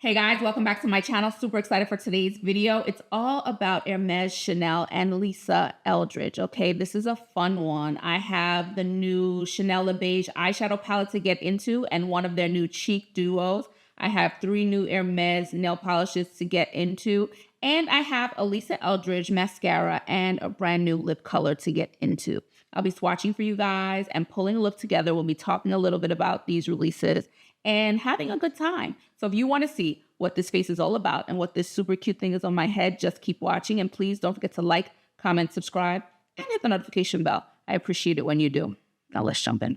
Hey guys, welcome back to my channel. Super excited for today's video. It's all about Hermes, Chanel, and Lisa Eldridge. Okay, this is a fun one. I have the new Chanel Le Beige eyeshadow palette to get into and one of their new cheek duos. I have 3 new Hermes nail polishes to get into. And I have a Lisa Eldridge mascara and a brand new lip color to get into. I'll be swatching for you guys and pulling a look together. We'll be talking a little bit about these releases and having a good time. So if you want to see what this face is all about and what this super cute thing is on my head, just keep watching. And please don't forget to like, comment, subscribe, and hit the notification bell. I appreciate it when you do. Now let's jump in.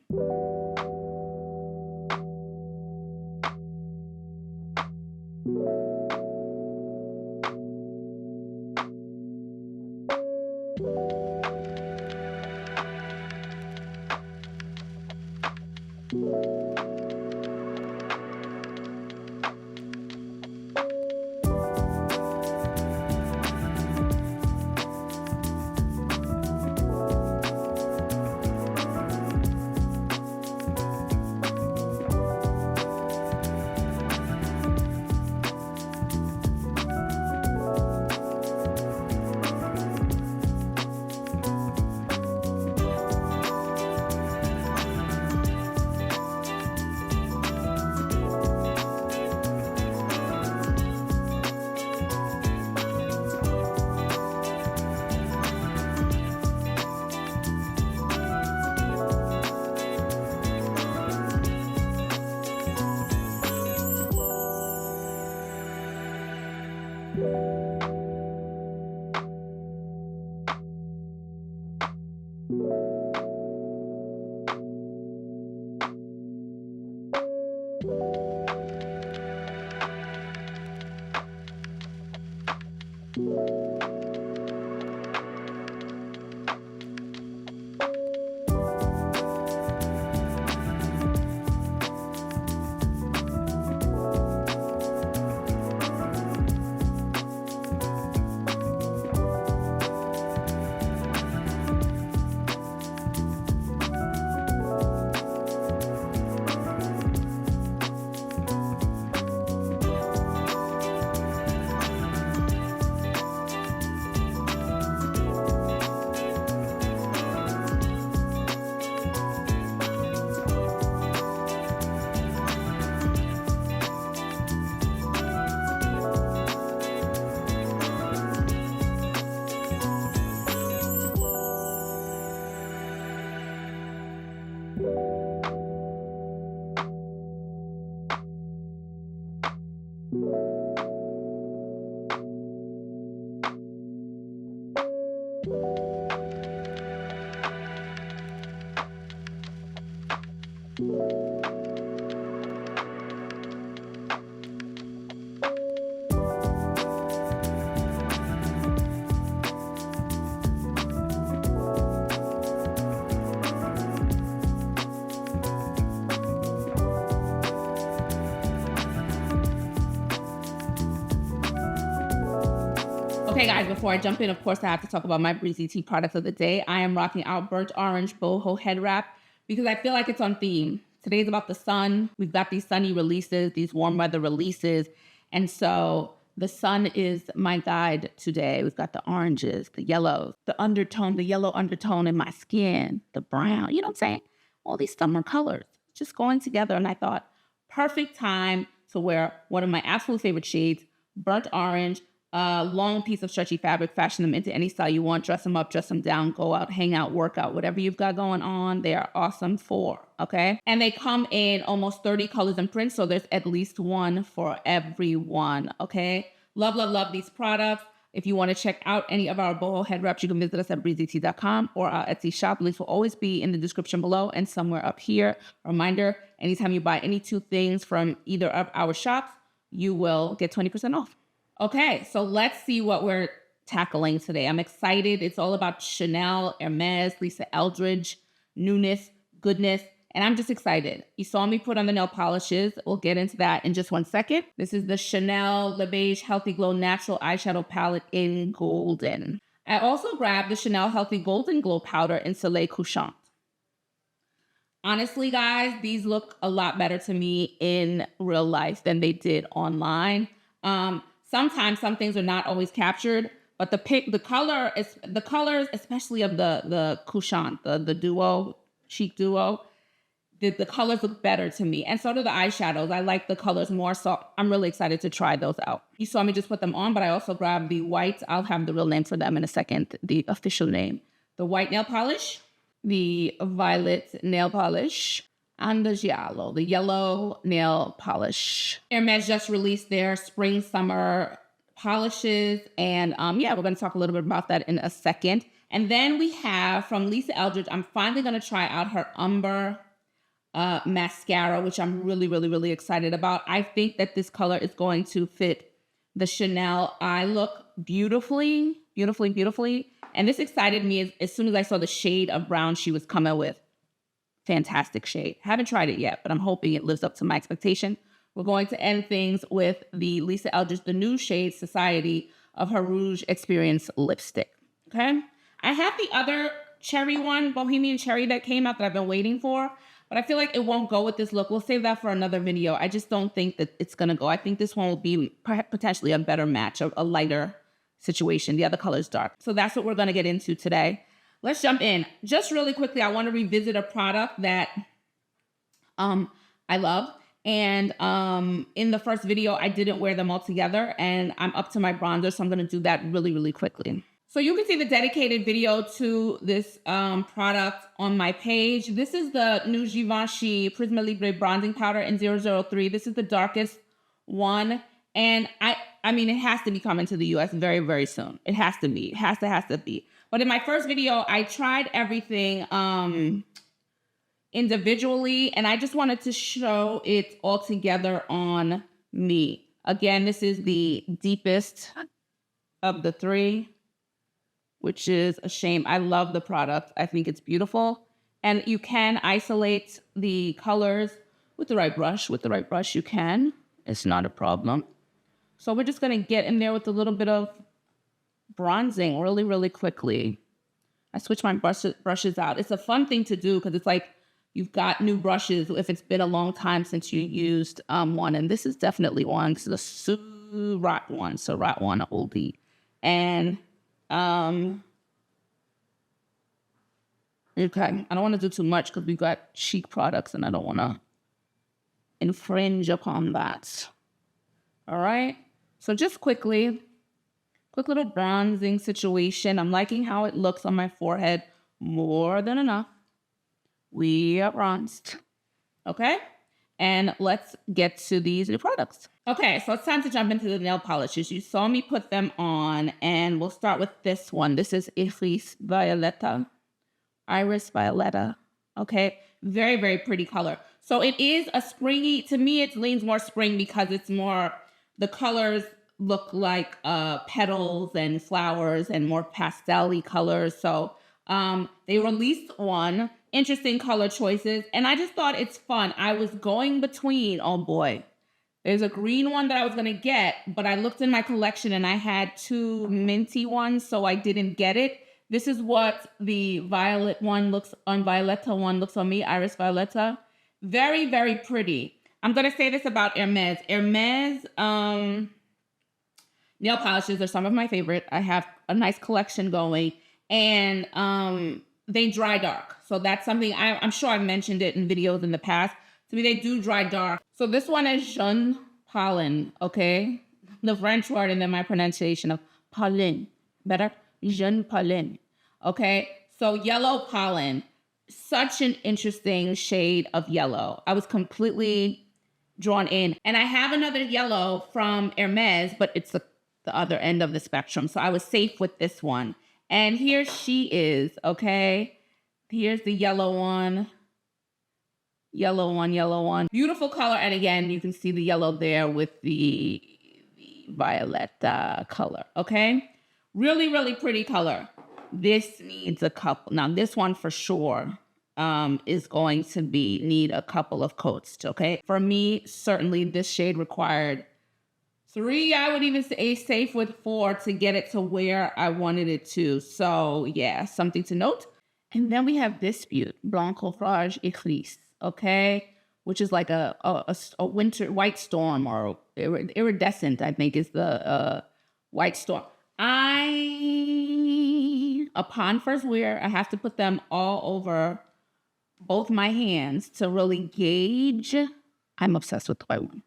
Okay guys, before I jump in, of course, I have to talk about my Breezy Tee product of the day. I am rocking out burnt orange boho head wrap because I feel like it's on theme. Today's about the sun. We've got these sunny releases, these warm weather releases. And so the sun is my guide today. We've got the oranges, the yellows, the undertone, the yellow undertone in my skin, the brown, you know what I'm saying? All these summer colors just going together. And I thought, perfect time to wear one of my absolute favorite shades, burnt orange, long piece of stretchy fabric, fashion them into any style you want, dress them up, dress them down, go out, hang out, work out, whatever you've got going on, they are awesome for, okay? And they come in almost 30 colors and prints, so there's at least one for everyone, okay? Love, love, love these products. If you want to check out any of our boho head wraps, you can visit us at breezytee.com or our Etsy shop. Links will always be in the description below and somewhere up here. Reminder, anytime you buy any 2 things from either of our shops, you will get 20% off. Okay, so let's see what we're tackling today. I'm excited. It's all about Chanel, Hermes, Lisa Eldridge, newness, goodness, and I'm just excited. You saw me put on the nail polishes. We'll get into that in just one second. This is the Chanel Le Beige Healthy Glow Natural Eyeshadow Palette in Golden. I also grabbed the Chanel Healthy Golden Glow Powder in Soleil Couchant. Honestly, guys, these look a lot better to me in real life than they did online. Sometimes some things are not always captured, but the colors, especially of the couchant, the duo, cheek duo, the colors look better to me. And so do the eyeshadows. I like the colors more, so I'm really excited to try those out. You saw me just put them on, but I also grabbed the white. I'll have the real name for them in a second, the official name. The white nail polish, the violet nail polish, and the giallo, the yellow nail polish. Hermes just released their spring summer polishes, and yeah, we're going to talk a little bit about that in a second. And then we have from Lisa Eldridge, I'm finally going to try out her Umber mascara, which I'm really, really, really excited about. I think that this color is going to fit the Chanel eye look beautifully, beautifully, beautifully. And this excited me as soon as I saw the shade of brown she was coming with. Fantastic shade. Haven't tried it yet, but I'm hoping it lives up to my expectation. We're going to end things with the Lisa Eldridge, the new shade Society of her Rouge Experience lipstick. Okay. I have the other cherry one, Bohemian Cherry, that came out that I've been waiting for, but I feel like it won't go with this look. We'll save that for another video. I just don't think that it's going to go. I think this one will be potentially a better match, a lighter situation. The other color is dark. So that's what we're going to get into today. Let's jump in. Just really quickly, I want to revisit a product that I love. And in the first video, I didn't wear them all together, and I'm up to my bronzer, so I'm going to do that really, really quickly. So you can see the dedicated video to this product on my page. This is the new Givenchy Prisma Libre bronzing powder in 003. This is the darkest one. And I mean, it has to be coming to the US very, very soon. It has to be. It has to be. But in my first video, I tried everything individually, and I just wanted to show it all together on me. Again, this is the deepest of the three, which is a shame. I love the product. I think it's beautiful. And you can isolate the colors with the right brush. With the right brush, you can. It's not a problem. So we're just going to get in there with a little bit of bronzing really, really quickly. I switch my brushes out. It's a fun thing to do because it's like you've got new brushes if it's been a long time since you used one. And this is definitely one. This is a Surratt one. Surratt one, oldie. And okay, I don't want to do too much because we've got cheek products and I don't want to infringe upon that. All right. So just quickly, quick little bronzing situation. I'm liking how it looks on my forehead. More than enough. We are bronzed. Okay. And let's get to these new products. Okay, so it's time to jump into the nail polishes. You saw me put them on, and we'll start with this one. This is Iris Violetta. Iris Violetta. Okay, very, very pretty color. So it is a springy, to me, it leans more spring because it's more, the colors look like petals and flowers and more pastel-y colors. So they released one. Interesting color choices. And I just thought it's fun. I was going between, oh boy, there's a green one that I was going to get, but I looked in my collection and I had two minty ones, so I didn't get it. This is what the violet one looks on, Violetta one looks on me, Iris Violetta. Very, very pretty. I'm going to say this about Hermes. Hermes nail polishes are some of my favorite. I have a nice collection going, and they dry dark. So that's something I'm sure I've mentioned it in videos in the past. To me, they do dry dark. So this one is Jaune Pollen, okay? The French word and then my pronunciation of Pollen. Better? Jaune Pollen, okay? So yellow pollen, such an interesting shade of yellow. I was completely drawn in. And I have another yellow from Hermes, but it's the other end of the spectrum. So I was safe with this one. And here she is, okay? Here's the yellow one. Yellow one, yellow one. Beautiful color. And again, you can see the yellow there with the violet color, okay? Really, really pretty color. This needs a couple. Now, this one for sure is going to need a couple of coats, okay? For me, certainly this shade required 3, I would even say safe with 4 to get it to where I wanted it to. So yeah, something to note. And then we have this beaut, Blanc Orage Eclipse, okay? Which is like a winter white storm or iridescent, I think is the white storm. Upon first wear, I have to put them all over both my hands to really gauge. I'm obsessed with the white one.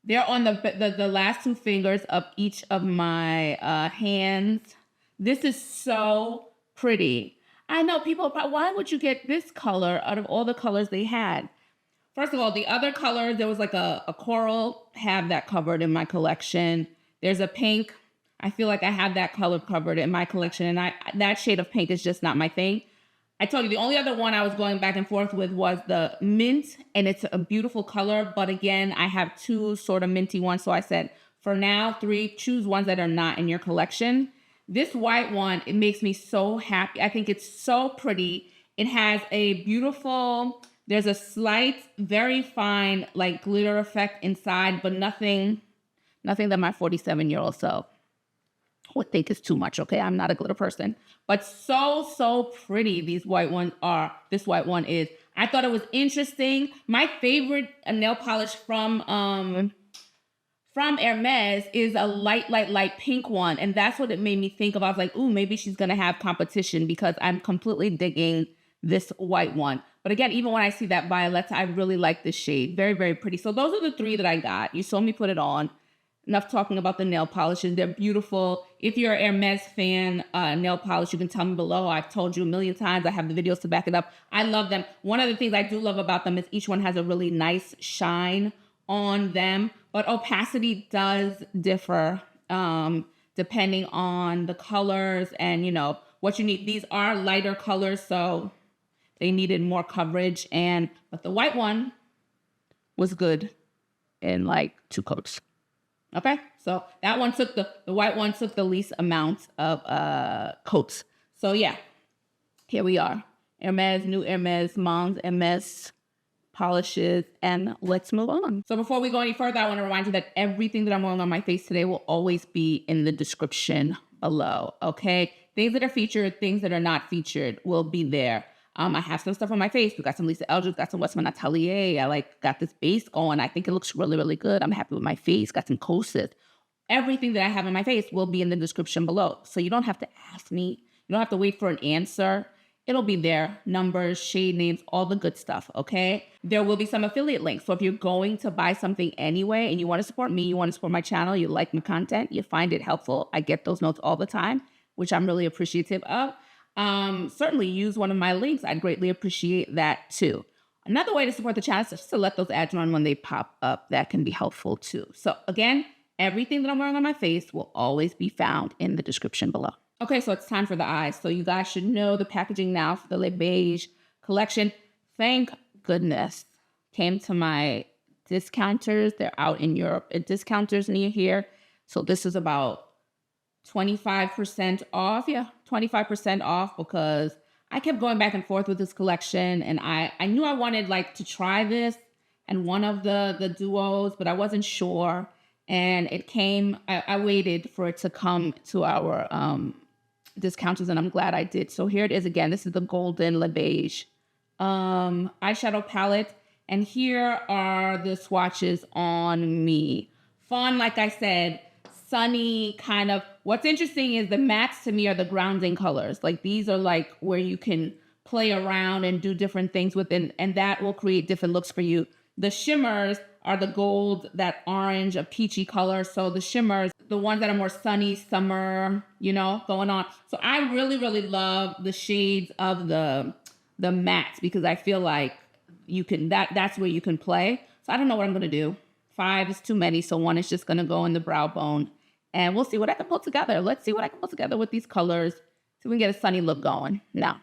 They're on the last two fingers of each of my hands. This is so pretty. I know people are probably, why would you get this color out of all the colors they had? First of all, the other colors, there was like a coral, have that covered in my collection. There's a pink. I feel like I have that color covered in my collection, and that shade of pink is just not my thing. I told you the only other one I was going back and forth with was the mint, and it's a beautiful color. But again, I have two sort of minty ones. So I said, for now, 3, choose ones that are not in your collection. This white one, it makes me so happy. I think it's so pretty. It has a beautiful, there's a slight, very fine, like glitter effect inside, but nothing that my 47-year-old self would think is too much, okay? I'm not a glitter person. But so pretty these white ones are. This white one is. I thought it was interesting. My favorite nail polish from Hermes is a light pink one. And that's what it made me think of. I was like, ooh, maybe she's going to have competition because I'm completely digging this white one. But again, even when I see that Violetta, I really like this shade. Very, very pretty. So those are the 3 that I got. You saw me put it on. Enough talking about the nail polishes. They're beautiful. If you're a Hermes fan, nail polish, you can tell me below. I've told you a million times. I have the videos to back it up. I love them. One of the things I do love about them is each one has a really nice shine on them. But opacity does differ depending on the colors and, you know, what you need. These are lighter colors, so they needed more coverage. But the white one was good in like 2 coats. Okay, so that one took the white one took the least amount of coats. So yeah, here we are. Hermes, new Hermes, Mons Hermes polishes, and let's move on. So before we go any further, I want to remind you that everything that I'm wearing on my face today will always be in the description below, okay? Things that are featured, things that are not featured will be there. I have some stuff on my face. We got some Lisa Eldridge, got some Westman Atelier. I got this base going. I think it looks really, really good. I'm happy with my face. Got some Kosas. Everything that I have on my face will be in the description below. So you don't have to ask me. You don't have to wait for an answer. It'll be there. Numbers, shade names, all the good stuff, okay? There will be some affiliate links. So if you're going to buy something anyway and you want to support me, you want to support my channel, you like my content, you find it helpful, I get those notes all the time, which I'm really appreciative of. Certainly use one of my links. I'd greatly appreciate that too. Another way to support the channel is just to let those ads run when they pop up. That can be helpful too. So again, everything that I'm wearing on my face will always be found in the description below. Okay, so it's time for the eyes. So you guys should know the packaging now for the Beige collection. Thank goodness. Came to my discounters. They're out in Europe at discounters near here. So this is about 25% off. Yeah, 25% off because I kept going back and forth with this collection and I knew I wanted like to try this and one of the duos, but I wasn't sure. And it came, I waited for it to come to our discounters and I'm glad I did. So here it is again. This is the Golden Le Beige eyeshadow palette. And here are the swatches on me. Fun, like I said, sunny kind of. What's interesting is the mattes to me are the grounding colors. Like these are like where you can play around and do different things with it, and that will create different looks for you. The shimmers are the gold, that orange, a peachy color. So the shimmers, the ones that are more sunny, summer, you know, going on. So I really, really love the shades of the mattes because I feel like you can, that's where you can play. So I don't know what I'm going to do. 5 is too many. So 1 is just going to go in the brow bone and we'll see what I can pull together. Let's see what I can pull together with these colors so we can get a sunny look going now.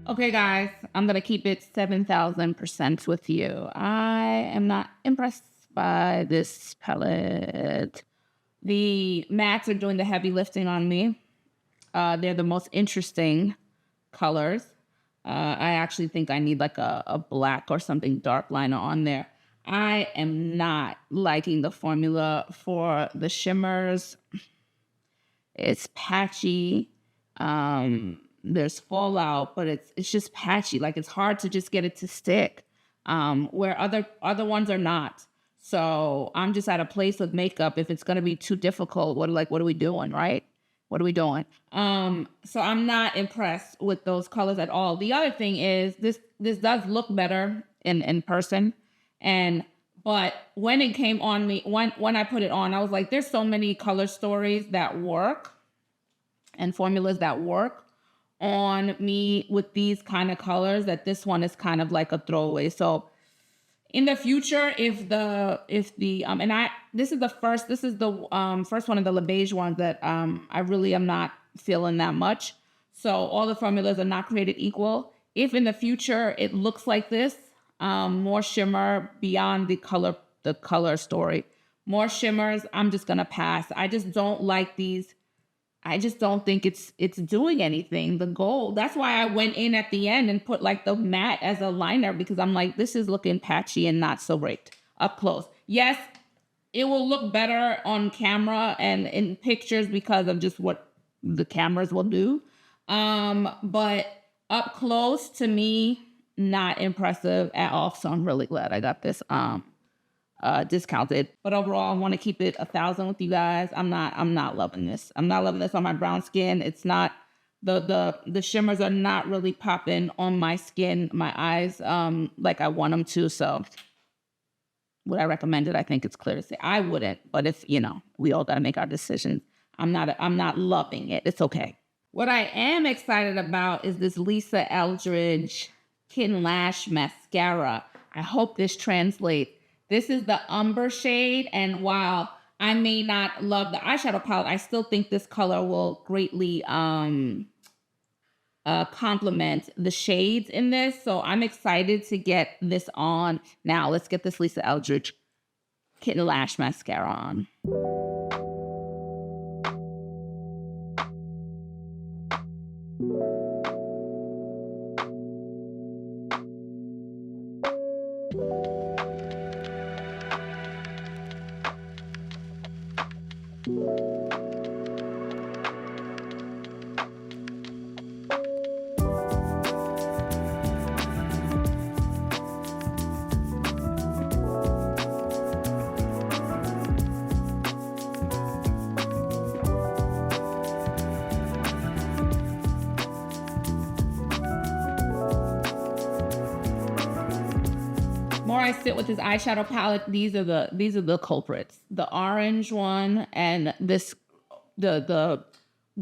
Okay, guys, I'm going to keep it 7,000% with you. I am not impressed by this palette. The mattes are doing the heavy lifting on me. They're the most interesting colors. I actually think I need like a black or something dark liner on there. I am not liking the formula for the shimmers. It's patchy. There's fallout, but it's just patchy. Like it's hard to just get it to stick. Where other ones are not. So I'm just at a place with makeup. If it's gonna be too difficult, what are we doing, right? What are we doing? So I'm not impressed with those colors at all. The other thing is this does look better in person. But when it came on me, when I put it on, I was like, there's so many color stories that work and formulas that work on me with these kind of colors that this one is kind of like a throwaway. So in the future, if the this is the first one of the beige ones that I really am not feeling that much. So all the formulas are not created equal. If in the future it looks like this, more shimmer beyond the color story, more shimmers, I'm just gonna pass. I just don't like these. I just don't think it's doing anything. The gold. That's why I went in at the end and put like the matte as a liner, because I'm like, this is looking patchy and not so great up close. Yes, it will look better on camera and in pictures because of just what the cameras will do. But up close, to me, not impressive at all. So I'm really glad I got this discounted. But overall, I want to keep it 1,000 with you guys. I'm not loving this. I'm not loving this on my brown skin. It's not the shimmers are not really popping on my skin, my eyes, like I want them to. So would I recommend it? I think it's clear to say I wouldn't. But if we all got to make our decisions. I'm not loving it. It's okay. What I am excited about is this Lisa Eldridge Kitten Lash Mascara. I hope this translates. This is the Umber shade, and while I may not love the eyeshadow palette, I still think this color will greatly complement the shades in this. So I'm excited to get this on. Now let's get this Lisa Eldridge Kitten Lash Mascara on. More I sit with this eyeshadow palette, these are the culprits. The orange one and the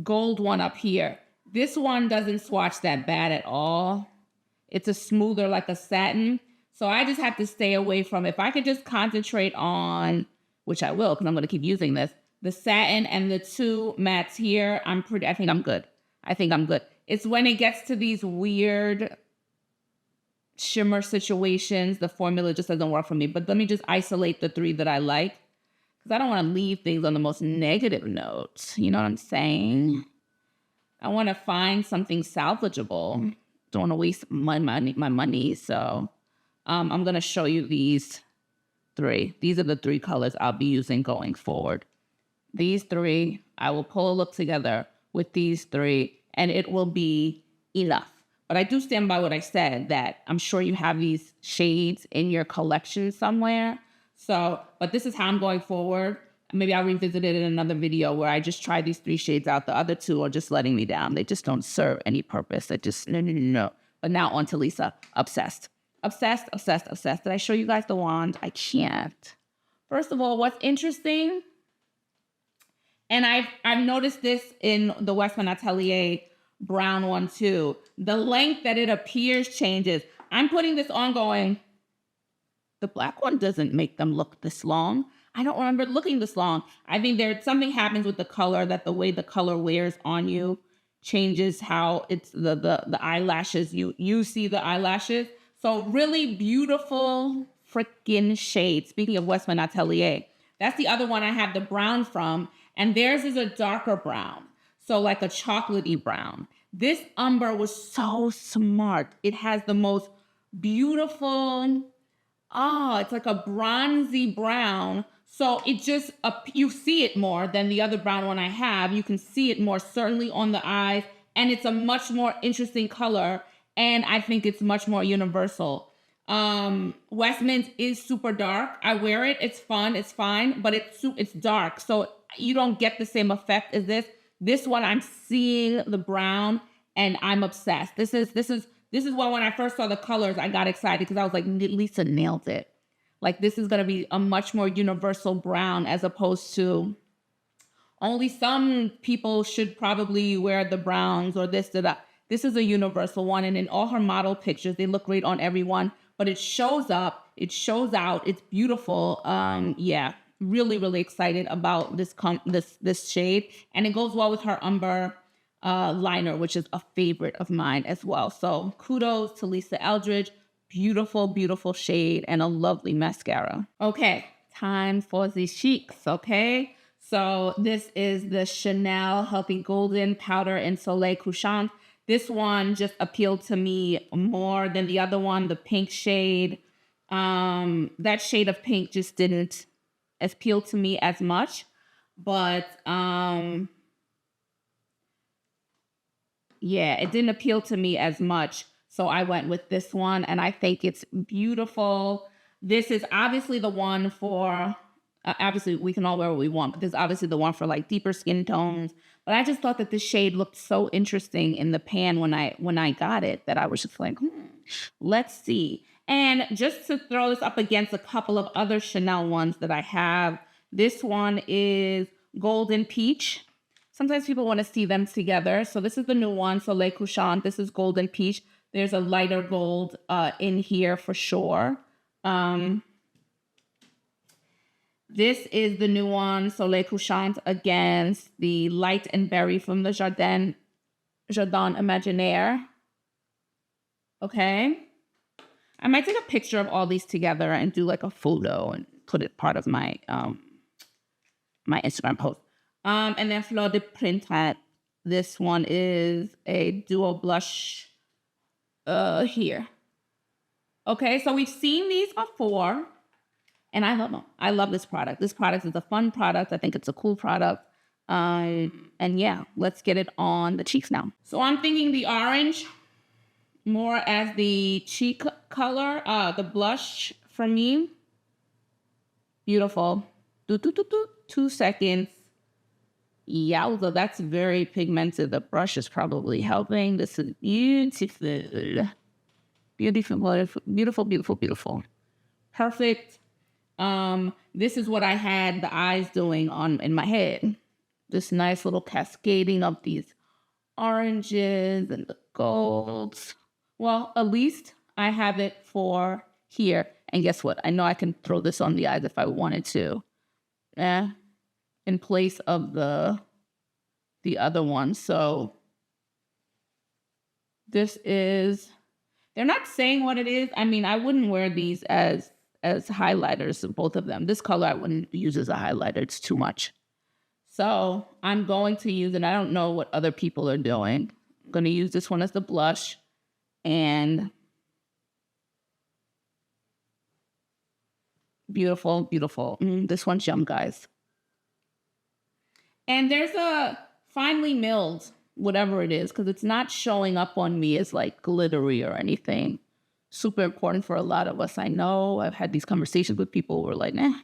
gold one up here. This one doesn't swatch that bad at all. It's a smoother, like a satin. So I just have to stay away from it. If I could just concentrate on, which I will, because I'm going to keep using this, the satin and the two mattes here, I think I'm good. It's when it gets to these weird shimmer situations, the formula just doesn't work for me. But let me just isolate the 3 that I like, because I don't want to leave things on the most negative note. You know what I'm saying? I want to find something salvageable. Don't want to waste my money. So I'm going to show you these 3. These are the 3 colors I'll be using going forward. These 3, I will pull a look together with these 3, and it will be enough. But I do stand by what I said, that I'm sure you have these shades in your collection somewhere. So, but this is how I'm going forward. Maybe I'll revisit it in another video where I just try these 3 shades out. The other 2 are just letting me down. They just don't serve any purpose. They just, no. But now on to Lisa. Obsessed. Obsessed, obsessed, obsessed. Did I show you guys the wand? I can't. First of all, what's interesting, and I've noticed this in the Westman Atelier brown one too. The length that it appears changes. I'm putting this on going, the black one doesn't make them look this long. I don't remember looking this long. I think something happens with the color, that the way the color wears on you changes how it's the eyelashes. You see the eyelashes. So really beautiful freaking shade. Speaking of Westman Atelier, that's the other one I have the brown from. And theirs is a darker brown. So like a chocolatey brown. This Umber was so smart. It has the most beautiful, it's like a bronzy brown. So it just, you see it more than the other brown one I have. You can see it more certainly on the eyes. And it's a much more interesting color. And I think it's much more universal. Westman's is super dark. I wear it. It's fun. It's fine. But it's dark. So you don't get the same effect as this. This one, I'm seeing the brown and I'm obsessed. This is why when I first saw the colors, I got excited because I was like, Lisa nailed it. Like, this is going to be a much more universal brown, as opposed to only some people should probably wear the browns or this, that. This is a universal one. And in all her model pictures, they look great on everyone, but it shows up, it shows out, it's beautiful. Yeah, really, really excited about this shade. And it goes well with her Umber liner, which is a favorite of mine as well. So kudos to Lisa Eldridge. Beautiful, beautiful shade and a lovely mascara. Okay, time for the cheeks, okay? So this is the Chanel Healthy Golden Powder in Soleil Couchant. This one just appealed to me more than the other one, the pink shade. That shade of pink just didn't appeal to me as much, but yeah, it didn't appeal to me as much. So I went with this one, and I think it's beautiful. This is obviously the one for, obviously we can all wear what we want, but this is obviously the one for like deeper skin tones. But I just thought that this shade looked so interesting in the pan when I got it, that I was just like, let's see. And just to throw this up against a couple of other Chanel ones that I have, this one is Golden Peach. Sometimes people want to see them together. So this is the new one, Soleil Couchant. This is Golden Peach. There's a lighter gold in here for sure. This is the new one, Soleil Couchant, against the Light and Berry from the Jardin Imaginaire. Okay. I might take a picture of all these together and do like a photo and put it part of my my Instagram post. And then Fleur de Printemps. This one is a duo blush here. Okay, so we've seen these before, and I love them. I love this product. This product is a fun product. I think it's a cool product. And yeah, let's get it on the cheeks now. So I'm thinking the orange more as the cheek color, the blush for me. Beautiful. 2 seconds. Yowza, that's very pigmented. The brush is probably helping. This is beautiful. Beautiful, beautiful, beautiful, beautiful. Perfect. This is what I had the eyes doing in my head. This nice little cascading of these oranges and the golds. Well, at least I have it for here. And guess what? I know I can throw this on the eyes if I wanted to. In place of the other one. So this is They're not saying what it is. I mean, I wouldn't wear these as highlighters, both of them. This color I wouldn't use as a highlighter. It's too much. So I'm going to use, and I don't know what other people are doing. I'm going to use this one as the blush. And beautiful, beautiful. This one's yum, guys. And there's a finely milled, whatever it is, because it's not showing up on me as like glittery or anything. Super important for a lot of us. I know I've had these conversations with people who are like, nah,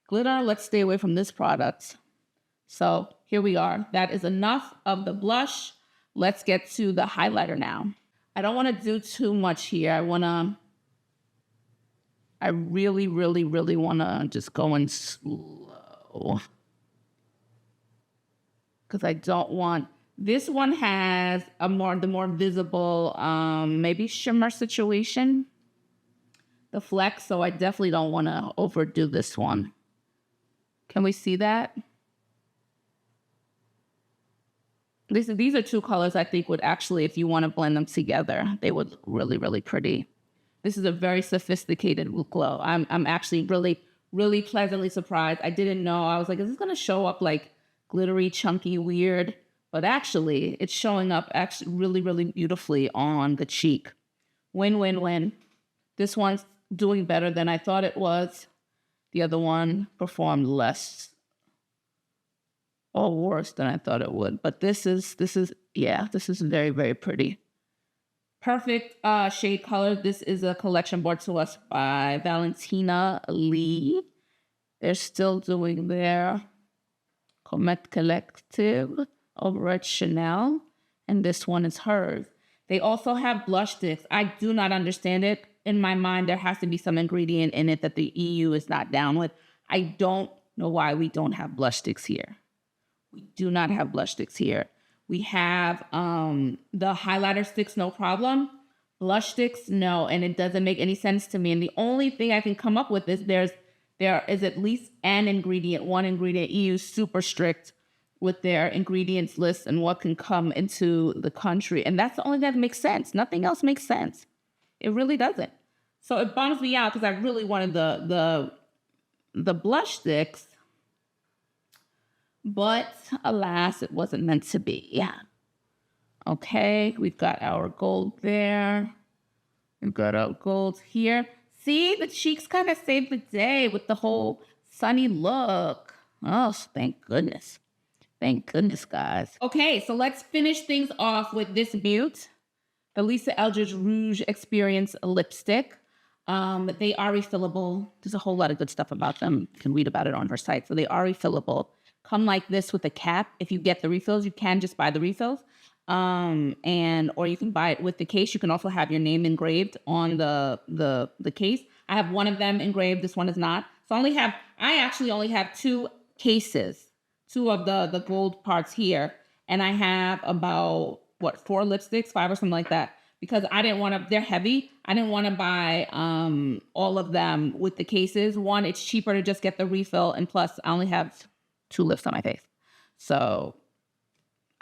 glitter, let's stay away from this product. So here we are. That is enough of the blush. Let's get to the highlighter now. I don't want to do too much here. I really, really, really want to just go in slow. Because I don't want, this one has the more visible, maybe shimmer situation, the flex. So I definitely don't want to overdo this one. Can we see that? These are two colors I think would actually, if you want to blend them together, they would look really, really pretty. This is a very sophisticated glow. I'm actually really, really pleasantly surprised. I didn't know. I was like, is this going to show up like glittery, chunky, weird? But actually, it's showing up actually really, really beautifully on the cheek. Win, win, win. This one's doing better than I thought it was. The other one performed less or worse than I thought it would. But this is very, very pretty. Perfect shade color. This is a collection brought to us by Valentina Lee. They're still doing their Comet Collective over at Chanel. And this one is hers. They also have blush sticks. I do not understand it. In my mind, there has to be some ingredient in it that the EU is not down with. I don't know why we don't have blush sticks here. We do not have blush sticks here. We have the highlighter sticks, no problem. Blush sticks, no. And it doesn't make any sense to me. And the only thing I can come up with is there is at least one ingredient. EU super strict with their ingredients list and what can come into the country. And that's the only thing that makes sense. Nothing else makes sense. It really doesn't. So it bums me out because I really wanted the blush sticks. But alas, it wasn't meant to be. Yeah. Okay, we've got our gold there. We've got our gold here. See, the cheeks kind of saved the day with the whole sunny look. Oh, thank goodness. Thank goodness, guys. Okay, so let's finish things off with this Mute, the Lisa Eldridge Rouge Experience lipstick. They are refillable. There's a whole lot of good stuff about them. You can read about it on her site. So they are refillable. Come like this with a cap. If you get the refills, you can just buy the refills. Or you can buy it with the case. You can also have your name engraved on the case. I have one of them engraved. This one is not. So I actually only have two cases, two of the gold parts here. And I have about, 4 lipsticks, 5 or something like that. Because I didn't want to, they're heavy. I didn't want to buy all of them with the cases. One, it's cheaper to just get the refill. And plus, I only have 2 lifts on my face. So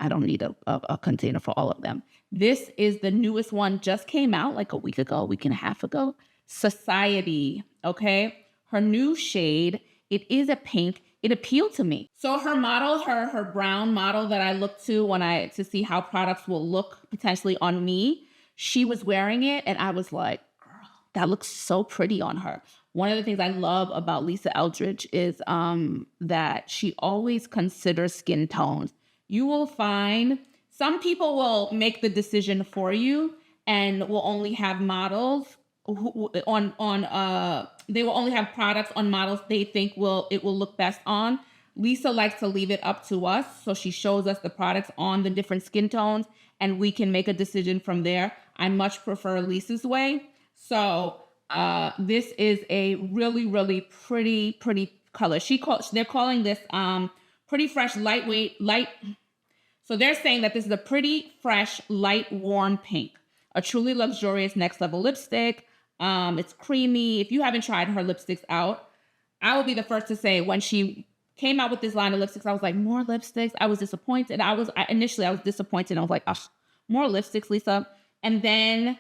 I don't need a container for all of them. This is the newest one, just came out like a week and a half ago. Society, okay? Her new shade, it is a pink. It appealed to me. So her model, her brown model that I look to to see how products will look potentially on me, she was wearing it and I was like, girl, that looks so pretty on her. One of the things I love about Lisa Eldridge is that she always considers skin tones. You will find some people will make the decision for you and will only have models they will only have products on models they think it will look best on. Lisa likes to leave it up to us. So she shows us the products on the different skin tones and we can make a decision from there. I much prefer Lisa's way. So this is a really, really pretty color. They're calling this pretty fresh, lightweight, light. So they're saying that this is a pretty fresh, light, warm pink, a truly luxurious next level lipstick. It's creamy. If you haven't tried her lipsticks out, I will be the first to say when she came out with this line of lipsticks, I was like, more lipsticks. I was disappointed. Initially I was disappointed. I was like, more lipsticks, Lisa. And then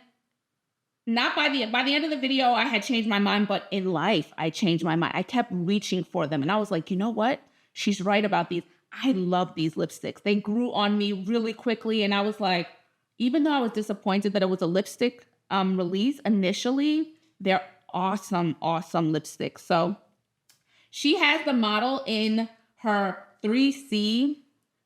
Not by the end of the video, I had changed my mind, but in life, I changed my mind. I kept reaching for them. And I was like, you know what? She's right about these. I love these lipsticks. They grew on me really quickly. And I was like, even though I was disappointed that it was a lipstick release initially, they're awesome, awesome lipsticks. So she has the model in her 3C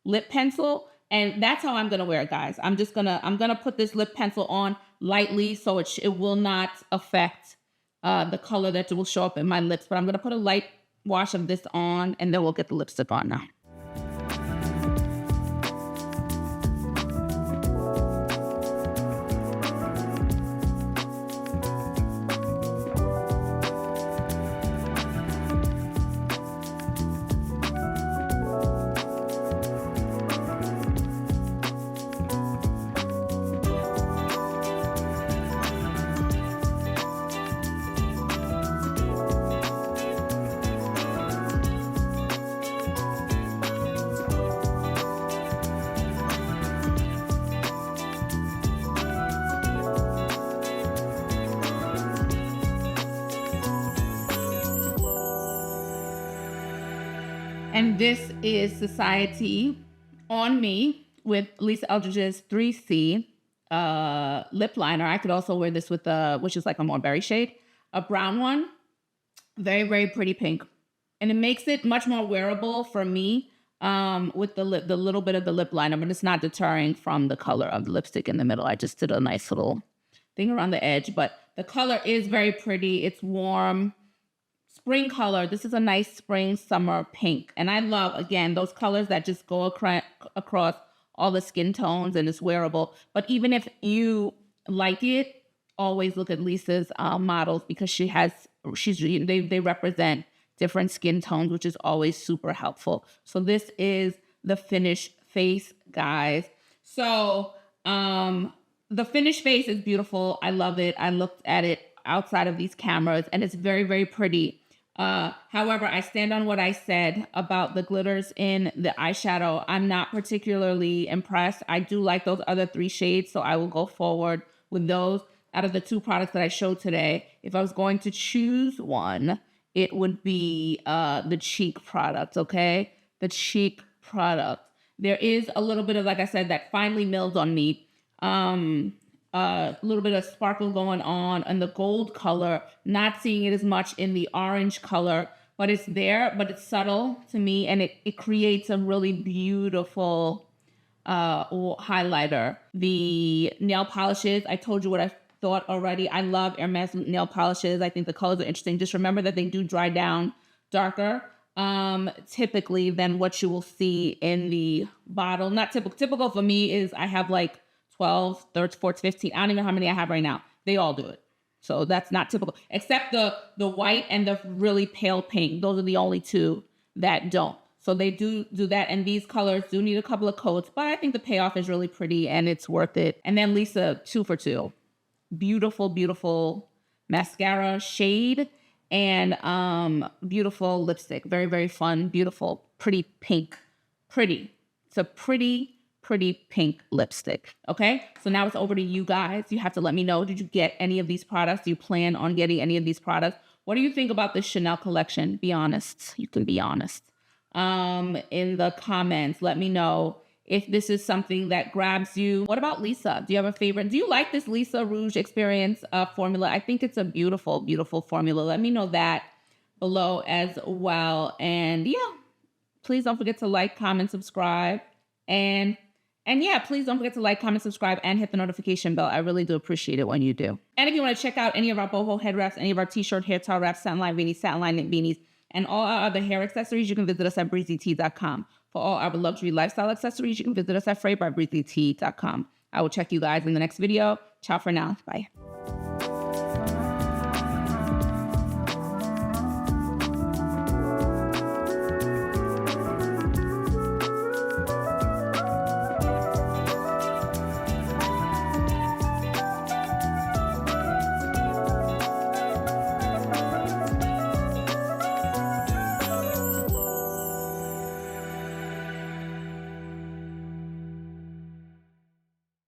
lip pencil. And that's how I'm going to wear it, guys. I'm going to put this lip pencil on lightly so it will not affect the color that will show up in my lips. But I'm going to put a light wash of this on, and then we'll get the lipstick on now. And this is Society on Me with Lisa Eldridge's 3C lip liner. I could also wear this with which is like a more berry shade, a brown one. Very, very pretty pink. And it makes it much more wearable for me with the little bit of the lip liner, but it's not deterring from the color of the lipstick in the middle. I just did a nice little thing around the edge, but the color is very pretty. It's warm. Spring color. This is a nice spring summer pink. And I love, again, those colors that just go across all the skin tones and it's wearable. But even if you like it, always look at Lisa's models because they represent different skin tones, which is always super helpful. So this is the finished face, guys. So the finished face is beautiful. I love it. I looked at it outside of these cameras and it's very, very pretty. However, I stand on what I said about the glitters in the eyeshadow. I'm not particularly impressed. I do like those other 3 shades, so I will go forward with those. Out of the 2 products that I showed today, if I was going to choose one, it would be the cheek product, okay? The cheek product. There is a little bit of, like I said, that finely milled on me. A little bit of sparkle going on and the gold color, not seeing it as much in the orange color, but it's there, but it's subtle to me and it creates a really beautiful highlighter. The nail polishes, I told you what I thought already. I love Hermes nail polishes. I think the colors are interesting. Just remember that they do dry down darker typically than what you will see in the bottle. Not typical. Typical for me is I have like 12, 13, 14, 15. I don't even know how many I have right now. They all do it. So that's not typical, except the white and the really pale pink. Those are the only 2 that don't. So they do that. And these colors do need a couple of coats, but I think the payoff is really pretty and it's worth it. And then Lisa, 2 for 2. Beautiful, beautiful mascara shade and beautiful lipstick. Very, very fun, beautiful, pretty pink. Pretty. It's a pretty pink lipstick. Okay, so now it's over to you guys. You have to let me know, did you get any of these products? Do you plan on getting any of these products? What do you think about the Chanel collection? Be honest. You can be honest. In the comments, let me know if this is something that grabs you. What about Lisa? Do you have a favorite? Do you like this Lisa Rouge Experience formula? I think it's a beautiful, beautiful formula. Let me know that below as well. And yeah, please don't forget to like, comment, subscribe. And yeah, please don't forget to like, comment, subscribe, and hit the notification bell. I really do appreciate it when you do. And if you want to check out any of our boho head wraps, any of our t-shirt, hair towel wraps, satin line beanies, satin line knit beanies, and all our other hair accessories, you can visit us at breezytee.com. For all our luxury lifestyle accessories, you can visit us at breezytee.com. I will check you guys in the next video. Ciao for now. Bye.